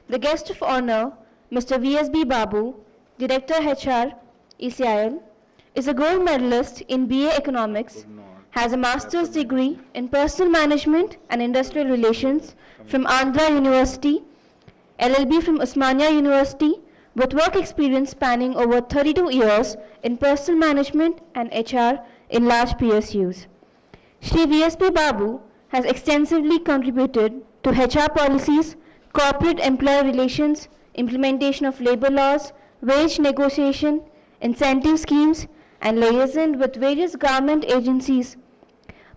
The guest of honor, Mr. VSB Babu, Director HR, ECIL, is a gold medalist in BA Economics, has a master's degree in personal management and industrial relations from Andhra University, LLB from Osmania University, with work experience spanning over 32 years in personal management and HR in large PSUs. Shri VSP Babu has extensively contributed to HR policies, corporate employer relations, implementation of labor laws, wage negotiation, incentive schemes, and liaison with various government agencies.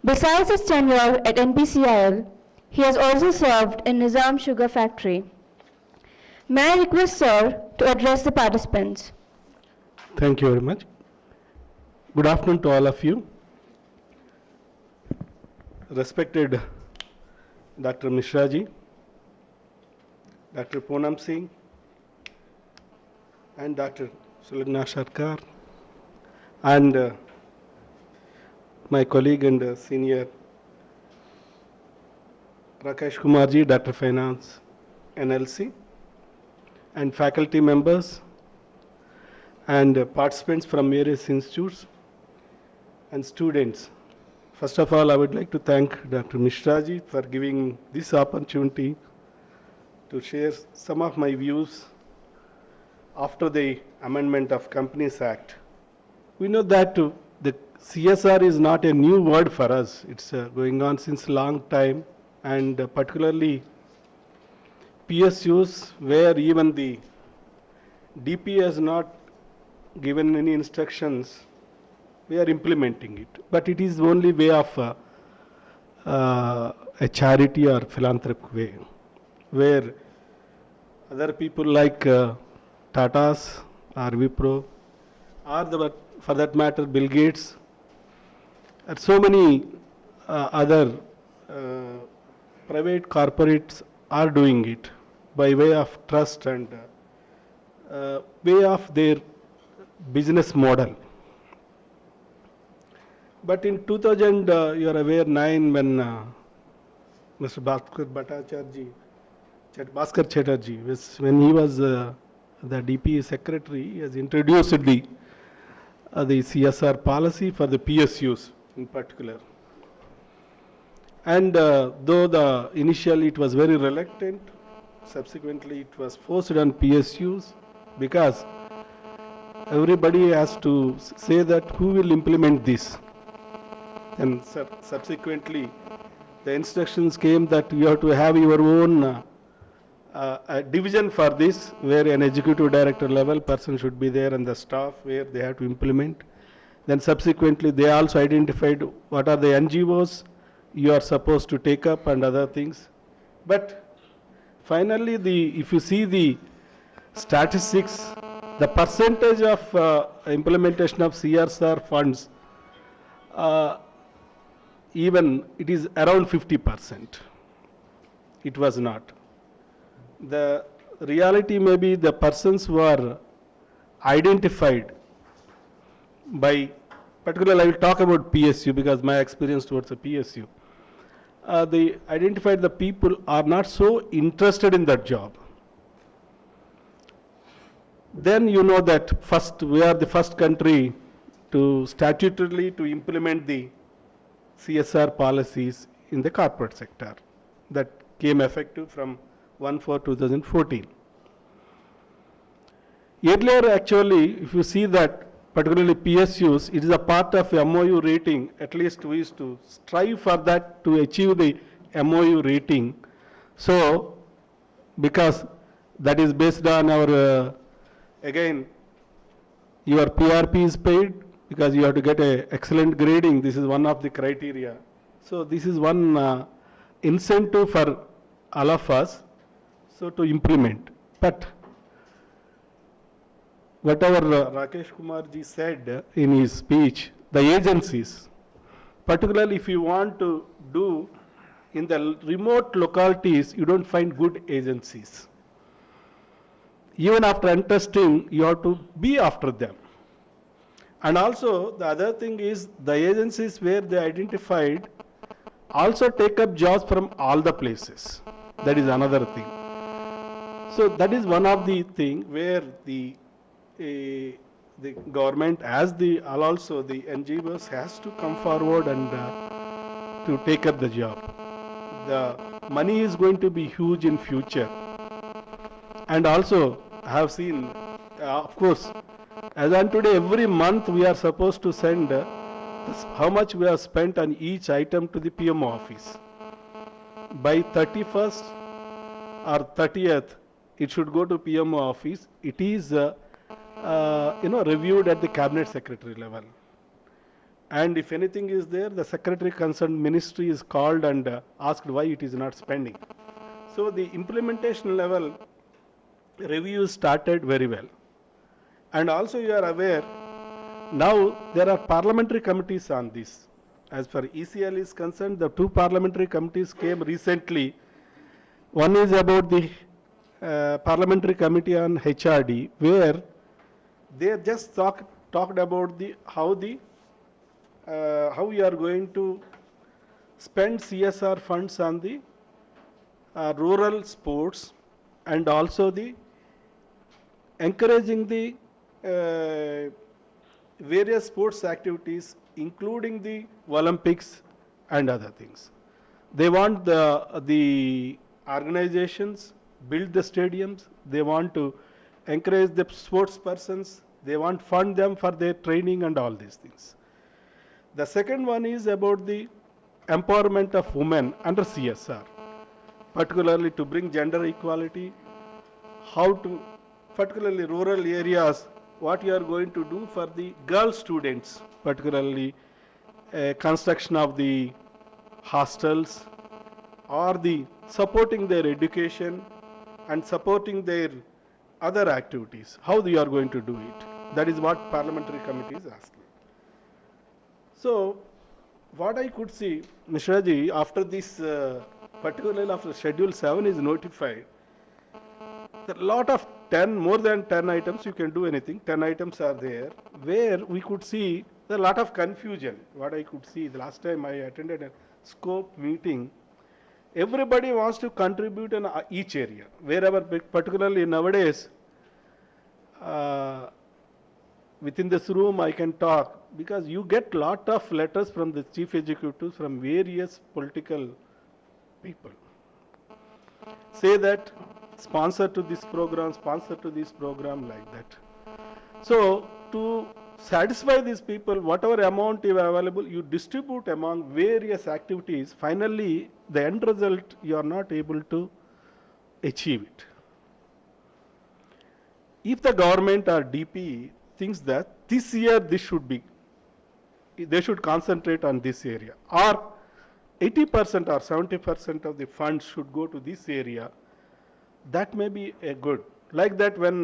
Besides his tenure at NPCIL, he has also served in Nizam Sugar Factory. May I request Sir to address the participants? Thank you very much. Good afternoon to all of you. Respected Dr. Mishra ji, Dr. Poonam Singh, and Dr. Sulagna Sarkar, and my colleague and senior Rakesh Kumar ji, Dr. Finance, NLC, and faculty members and participants from various institutes and students. First of all, I would like to thank Dr. Mishra ji for giving this opportunity to share some of my views after the amendment of Companies Act. We know that the CSR is not a new word for us. It's going on since a long time, and particularly PSUs where even the DP has not given any instructions, we are implementing it. But it is only way of a charity or philanthropic way, where other people like Tatas or Wipro, or for that matter Bill Gates, and so many other private corporates are doing it by way of trust and way of their business model. But in 2000, you are aware, 9, when Mr. Bhaskar Chatterjee, when he was the DP secretary, he has introduced the CSR policy for the PSUs in particular. And though initially it was very reluctant, subsequently it was forced on PSUs because everybody has to say that who will implement this. And subsequently the instructions came that you have to have your own a division for this, where an executive director level person should be there and the staff where they have to implement. Then subsequently they also identified what are the NGOs you are supposed to take up and other things. But finally, if you see the statistics, the percentage of implementation of CSR funds, even it is around 50%. It was not. The reality may be the persons who are identified by, particularly I will talk about PSU because my experience towards the PSU. They identified the people are not so interested in that job. Then you know that first, we are the first country to statutorily to implement the CSR policies in the corporate sector that came effective from 1/4/2014. Earlier, actually, if you see that, particularly PSUs, it is a part of MOU rating. At least we used to strive for that to achieve the MOU rating. So, because that is based on our, again, your PRP is paid because you have to get a excellent grading. This is one of the criteria. So this is one incentive for all of us, so to implement. But whatever Rakesh Kumar ji said in his speech, the agencies, particularly if you want to do in the remote localities, you don't find good agencies. Even after interesting, you have to be after them. And also the other thing is the agencies where they identified also take up jobs from all the places. That is another thing. So that is one of the thing where the government as the also the NGOs has to come forward and to take up the job. The money is going to be huge in future. And also I have seen, of course, as on today every month we are supposed to send how much we have spent on each item to the PMO office. By 31st or 30th, it should go to PMO office. It is reviewed at the cabinet secretary level. And if anything is there, the secretary concerned ministry is called and asked why it is not spending. So the implementation level review started very well. And also you are aware, now there are parliamentary committees on this. As far as ECL is concerned, the 2 parliamentary committees came recently. One is about the parliamentary committee on HRD, where they just talked about how we are going to spend CSR funds on the rural sports and also the encouraging the various sports activities, including the Olympics and other things. They want the organizations build the stadiums. They want to encourage the sports persons. They want to fund them for their training and all these things. The second one is about the empowerment of women under CSR, particularly to bring gender equality, how to, particularly rural areas, what you are going to do for the girl students, particularly construction of the hostels or the supporting their education and supporting their other activities. How you are going to do it? That is what parliamentary committee is asking. So what I could see, Mishra ji, after this, particularly after Schedule 7 is notified, there are a lot of more than 10 items, you can do anything, 10 items are there, where we could see there are a lot of confusion. What I could see, the last time I attended a scope meeting, everybody wants to contribute in each area, wherever, particularly nowadays, within this room I can talk, because you get lot of letters from the chief executives from various political people. Say that sponsor to this program, like that. So to satisfy these people, whatever amount you are available, you distribute among various activities. Finally, the end result, you are not able to achieve it. If the government or DP thinks that this year this should be, they should concentrate on this area, or 80% or 70% of the funds should go to this area, that may be a good. Like that when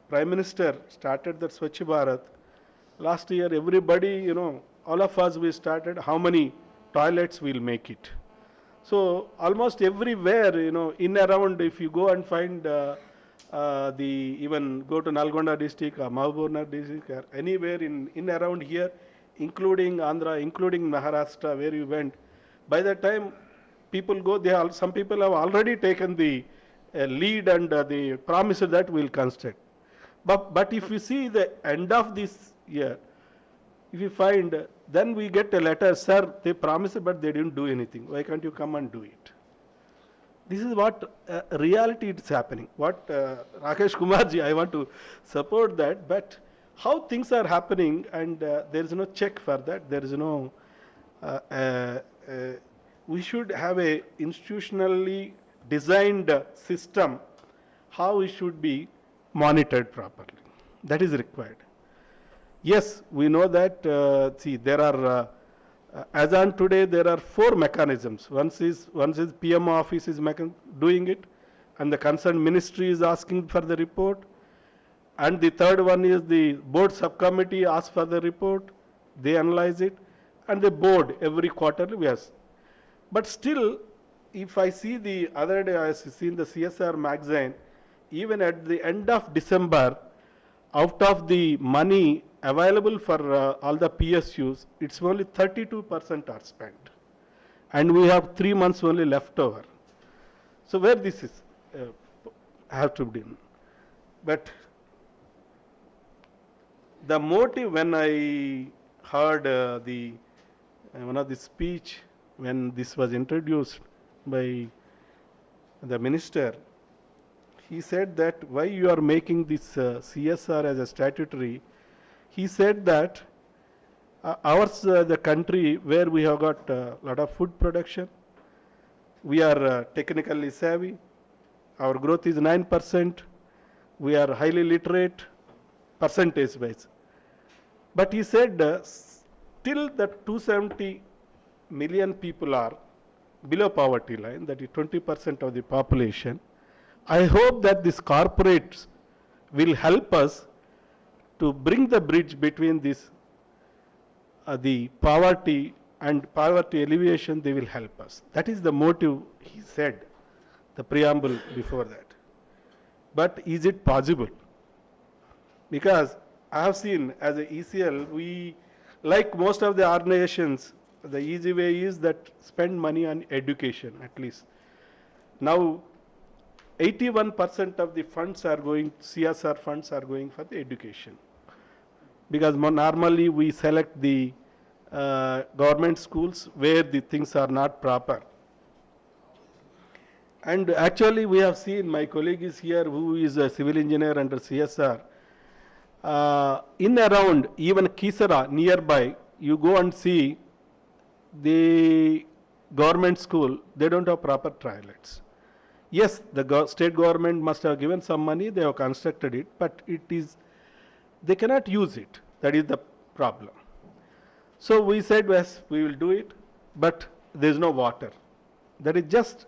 Prime Minister started the Swachh Bharat, last year everybody, all of us, we started how many toilets we'll make it. So almost everywhere, in around, if you go and find even go to Nalgonda district or Mahabubnagar district or anywhere in around here, including Andhra, including Maharashtra, where you went, by the time people go, some people have already taken the lead and they promised that we'll construct. But if we see the end of this year, if you find, then we get a letter, sir, they promised but they didn't do anything. Why can't you come and do it? This is what reality is happening. What Rakesh Kumarji, I want to support that, but how things are happening and there is no check for that, there is no, we should have a institutionally designed system, how it should be monitored properly. That is required. Yes, we know that, see, there are, as on today, there are 4 mechanisms. One is PMO office is doing it, and the concerned ministry is asking for the report. And the third one is the board subcommittee asks for the report, they analyze it, and the board every quarter, yes. But still, if I see the other day, I have seen the CSR magazine, even at the end of December, out of the money available for all the PSUs, it's only 32% are spent. And we have 3 months only left over. So where this is? have to be done. But the motive, when I heard the one of the speech when this was introduced by the minister, he said that why you are making this CSR as a statutory. He said that ours, the country where we have got a lot of food production, we are technically savvy, our growth is 9%, we are highly literate percentage wise. But he said still that 270 million people are below poverty line, that is 20% of the population. I hope that these corporates will help us to bring the bridge between this, the poverty and poverty alleviation. They will help us. That is the motive, he said, the preamble before that. But is it possible? Because I have seen as a ECL, we, like most of the organizations, the easy way is that spend money on education at least. Now 81% of the funds are going, CSR funds are going for the education. Because normally we select the government schools where the things are not proper. And actually we have seen, my colleague is here who is a civil engineer under CSR. In around even Kisara nearby, you go and see the government school, they don't have proper toilets. Yes, the state government must have given some money, they have constructed it, but it is, they cannot use it. That is the problem. So we said, yes, we will do it, but there is no water. That is just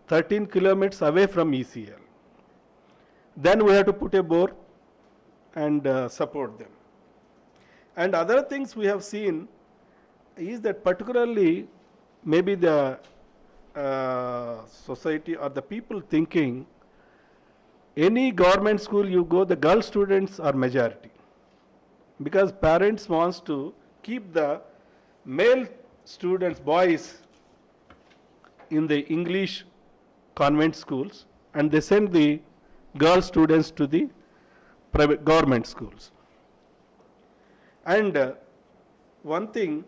13 kilometers away from ECL. Then we have to put a bore and support them. And other things we have seen is that particularly maybe the society or the people thinking any government school you go, the girl students are majority. Because parents wants to keep the male students, boys, in the English convent schools, and they send the girl students to the private government schools. And one thing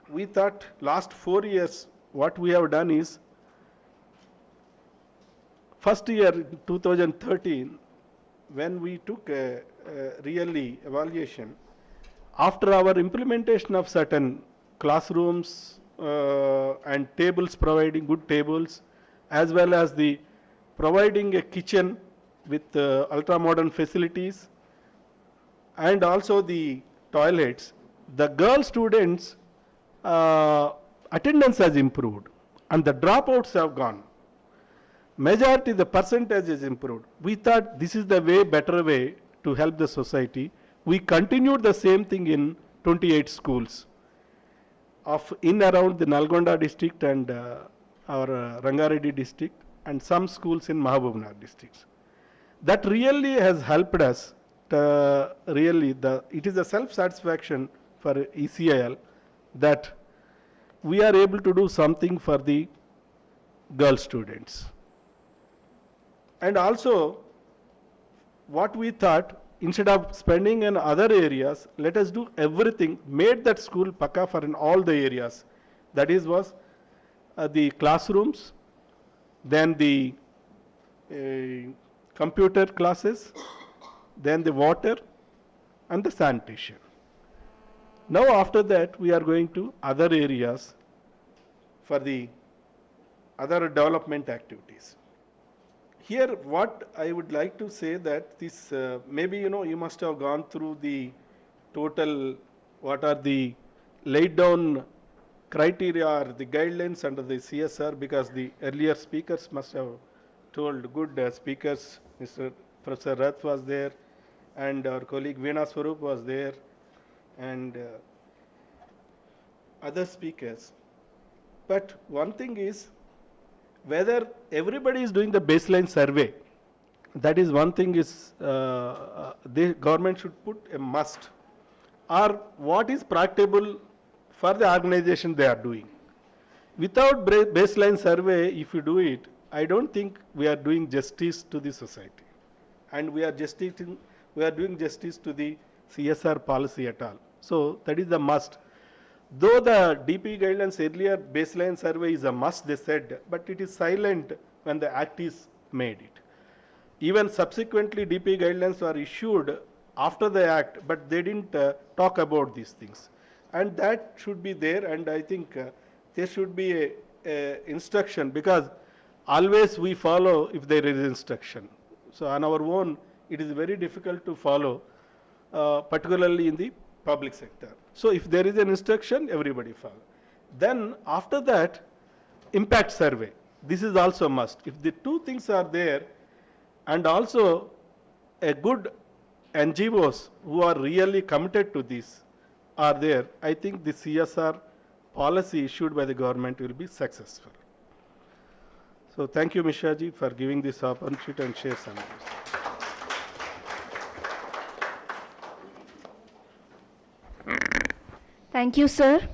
we thought last 4 years, what we have done is, first year 2013, when we took a really evaluation, after our implementation of certain classrooms and tables, providing good tables, as well as the providing a kitchen with ultra modern facilities, and also the toilets, the girl students attendance has improved and the dropouts have gone. Majority, the percentage is improved. We thought this is the way, better way to help the society. We continued the same thing in 28 schools of in around the Nalgonda district and our Rangareddy district, and some schools in Mahabubnagar districts. That really has helped us to really, it is a self-satisfaction for ECIL that we are able to do something for the girl students. And also, what we thought, instead of spending in other areas, let us do everything, made that school pakka for in all the areas. That is was the classrooms, then the computer classes, then the water and the sanitation. Now after that, we are going to other areas for the other development activities. Here what I would like to say that this, maybe you must have gone through the total, what are the laid down criteria or the guidelines under the CSR, because the earlier speakers must have told, good speakers, Professor Rath was there, and our colleague Veena Swarup was there, and other speakers. But one thing is, whether everybody is doing the baseline survey, that is one thing is, the government should put a must, or what is practicable for the organization they are doing. Without baseline survey, if you do it, I don't think we are doing justice to the society, and we are doing justice to the CSR policy at all. So that is the must. Though the DP guidelines earlier baseline survey is a must, they said, but it is silent when the act is made it. Even subsequently DP guidelines were issued after the act, but they didn't talk about these things. And that should be there, and I think there should be a instruction, because always we follow if there is instruction. So on our own, it is very difficult to follow, particularly in the public sector. So if there is an instruction, everybody follow. Then after that, impact survey. This is also a must. If the two things are there, and also a good NGOs who are really committed to this are there, I think the CSR policy issued by the government will be successful. So thank you, Mishaji, for giving this opportunity and share some of this. Thank you, sir.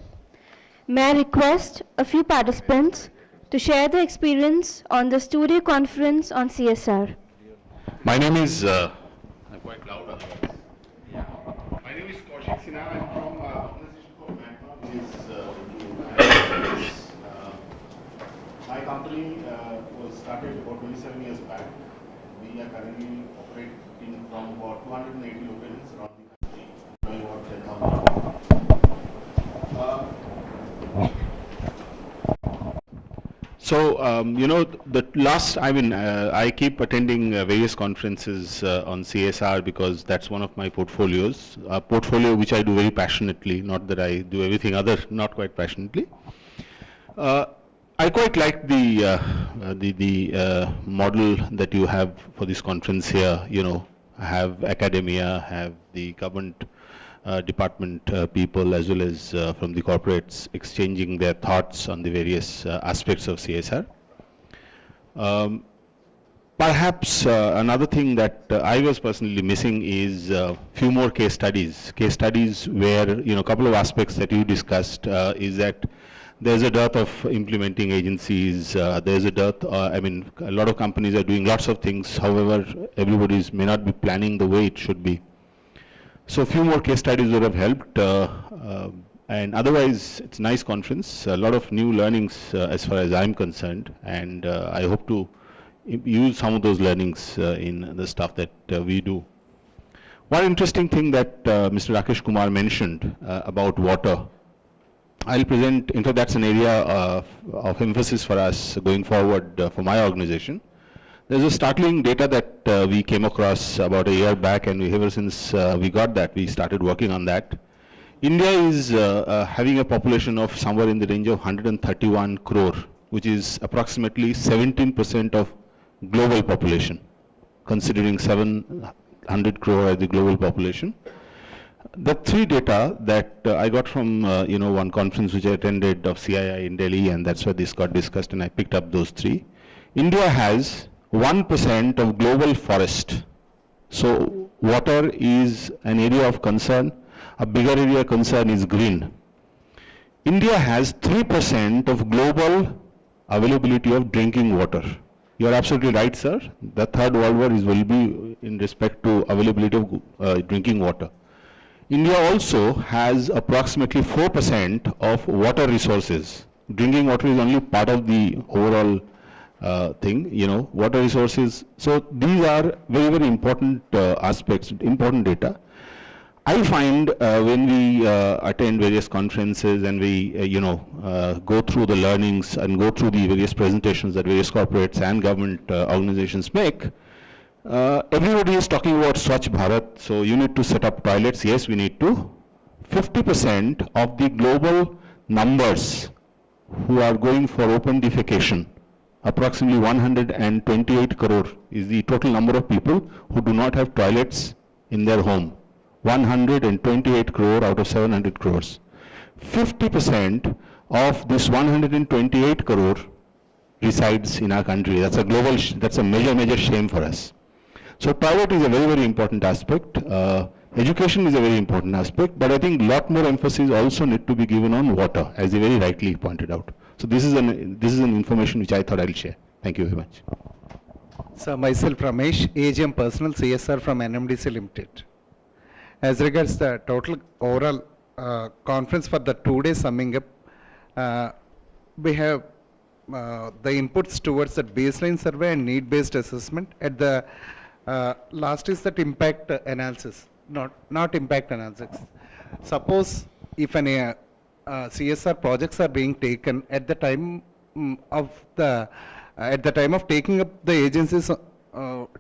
May I request a few participants to share their experience on the studio conference on CSR. My name is, I'm quite loud otherwise. Yeah. My name is Kaushik Sinha. I'm from organization called Manpower, which is my company was started about 27 years back. We are currently operating from about 280 locations around the country, employing about 10,000 people. So, the last, I keep attending various conferences on CSR because that's one of my portfolios, a portfolio which I do very passionately, not that I do everything other, not quite passionately. I quite like the model that you have for this conference here, have academia, have the government department people as well as from the corporates exchanging their thoughts on the various aspects of CSR. Perhaps another thing that I was personally missing is few more case studies where, a couple of aspects that you discussed is that there's a dearth of implementing agencies, there's a dearth, a lot of companies are doing lots of things, however, everybody may not be planning the way it should be. So a few more case studies would have helped, and otherwise it's a nice conference, a lot of new learnings as far as I'm concerned, and I hope to use some of those learnings in the stuff that we do. One interesting thing that Mr. Rakesh Kumar mentioned about water, I'll present, in fact that's an area of emphasis for us going forward for my organization. There's a startling data that we came across about a year back, and ever since we got that, we started working on that. India is having a population of somewhere in the range of 131 crore, which is approximately 17% of global population, considering 700 crore as the global population. The three data that I got from one conference which I attended of CII in Delhi, and that's where this got discussed, and I picked up those three. India has 1% of global forest. So water is an area of concern. A bigger area of concern is green. India has 3% of global availability of drinking water. You are absolutely right, sir. The third world war will be in respect to availability of drinking water. India also has approximately 4% of water resources. Drinking water is only part of the overall thing, water resources. So these are very, very important aspects, important data. I find when we attend various conferences and we, go through the learnings and go through the various presentations that various corporates and government organizations make, everybody is talking about Swachh Bharat, so you need to set up toilets. Yes, we need to. 50% of the global numbers who are going for open defecation, approximately 128 crore is the total number of people who do not have toilets in their home. 128 crore out of 700 crores. 50% of this 128 crore resides in our country. That's a global, that's a major shame for us. So toilet is a very, very important aspect. Education is a very important aspect, but I think a lot more emphasis also need to be given on water, as you very rightly pointed out. So this is an information which I thought I'll share. Thank you very much. So myself Ramesh, AGM Personal CSR from NMDC Limited. As regards the total overall conference for the 2 days summing up, we have the inputs towards that baseline survey and need-based assessment. At the last is that impact analysis, not impact analysis. Suppose if any CSR projects are being taken at the time at the time of taking up the agencies,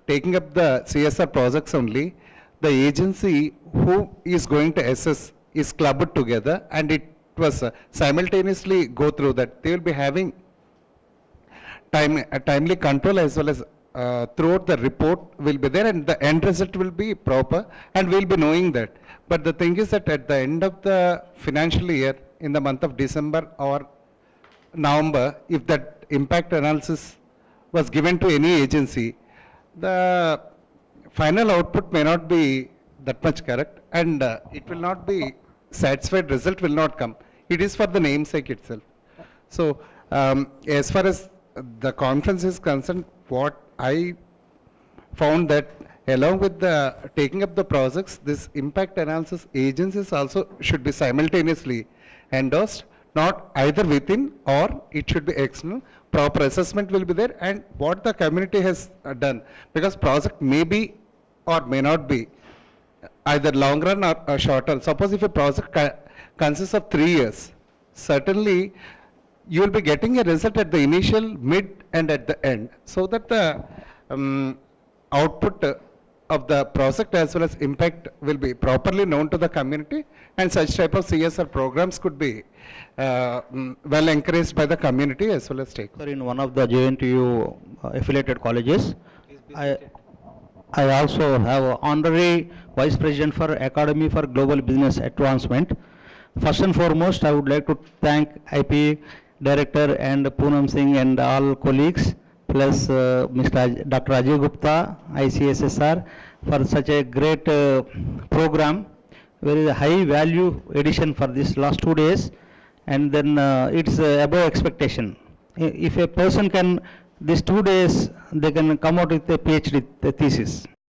taking up the CSR projects only, the agency who is going to assess is clubbed together, and it was simultaneously go through that. They will be having timely control as well as throughout the report will be there, and the end result will be proper, and we'll be knowing that. But the thing is that at the end of the financial year, in the month of December or November, if that impact analysis was given to any agency, the final output may not be that much correct, and it will not be satisfied, result will not come. It is for the namesake itself. So as far as the conference is concerned, what I found that along with the taking up the projects, this impact analysis agencies also should be simultaneously endorsed, not either within or it should be external. Proper assessment will be there, and what the community has done, because project may be or may not be either long run or short run. Suppose if a project consists of 3 years, certainly you will be getting a result at the initial, mid and at the end, so that the output of the project as well as impact will be properly known to the community, and such type of CSR programs could be well encouraged by the community as well as stakeholders. Sir, in one of the JNTU affiliated colleges, I also have honorary vice president for Academy for Global Business Advancement. First and foremost, I would like to thank IP director and Poonam Singh and all colleagues, plus Mr. Dr. Ajay Gupta, ICSSR, for such a great program, very high value addition for this last 2 days, and then it's above expectation. If a person can, these 2 days, they can come out with a PhD thesis.